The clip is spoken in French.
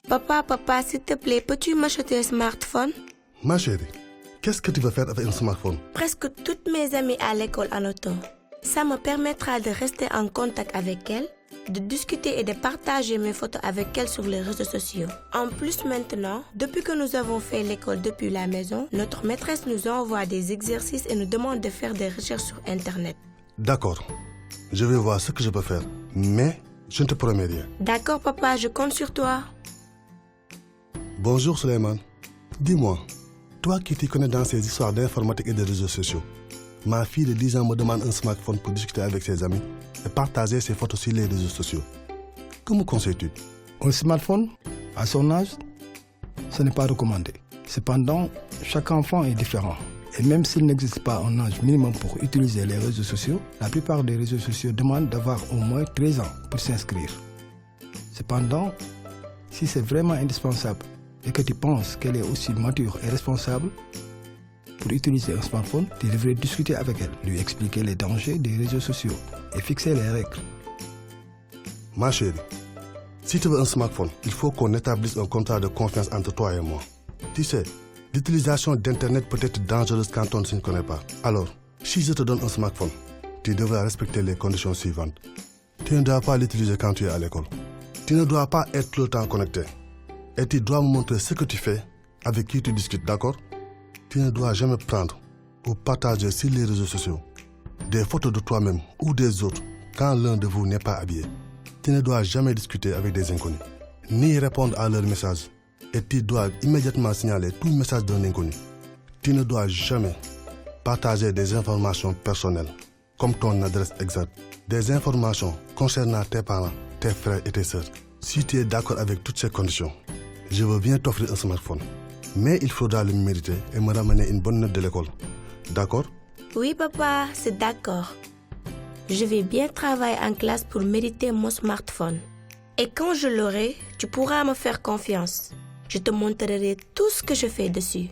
Papa, s'il te plaît, peux-tu m'acheter un smartphone? Ma chérie, qu'est-ce que tu veux faire avec un smartphone? Presque toutes mes amies à l'école en auto. Ça me permettra de rester en contact avec elles, de discuter et de partager mes photos avec elles sur les réseaux sociaux. En plus maintenant, depuis que nous avons fait l'école depuis la maison, notre maîtresse nous envoie des exercices et nous demande de faire des recherches sur Internet. D'accord, je vais voir ce que je peux faire, mais je ne te promets rien. D'accord papa, je compte sur toi. Bonjour Suleiman, dis-moi, toi qui t'y connais dans ces histoires d'informatique et de réseaux sociaux, ma fille de 10 ans me demande un smartphone pour discuter avec ses amis et partager ses photos sur les réseaux sociaux. Que me conseilles-tu? Un smartphone, à son âge, ce n'est pas recommandé. Cependant, chaque enfant est différent. Et même s'il n'existe pas un âge minimum pour utiliser les réseaux sociaux, la plupart des réseaux sociaux demandent d'avoir au moins 13 ans pour s'inscrire. Cependant, si c'est vraiment indispensable et que tu penses qu'elle est aussi mature et responsable pour utiliser un smartphone, tu devrais discuter avec elle, lui expliquer les dangers des réseaux sociaux et fixer les règles. Ma chérie, si tu veux un smartphone, il faut qu'on établisse un contrat de confiance entre toi et moi. Tu sais, l'utilisation d'Internet peut être dangereuse quand on ne se connaît pas. Alors, si je te donne un smartphone, tu devras respecter les conditions suivantes. Tu ne dois pas l'utiliser quand tu es à l'école. Tu ne dois pas être tout le temps connecté. Et tu dois me montrer ce que tu fais, avec qui tu discutes, d'accord? Tu ne dois jamais prendre ou partager sur les réseaux sociaux des photos de toi-même ou des autres quand l'un de vous n'est pas habillé. Tu ne dois jamais discuter avec des inconnus, ni répondre à leurs messages. Et tu dois immédiatement signaler tout message d'un inconnu. Tu ne dois jamais partager des informations personnelles, comme ton adresse exacte, des informations concernant tes parents, tes frères et tes sœurs. Si tu es d'accord avec toutes ces conditions, je veux bien t'offrir un smartphone. Mais il faudra le mériter et me ramener une bonne note de l'école. D'accord? Oui papa, c'est d'accord. Je vais bien travailler en classe pour mériter mon smartphone. Et quand je l'aurai, tu pourras me faire confiance. Je te montrerai tout ce que je fais dessus.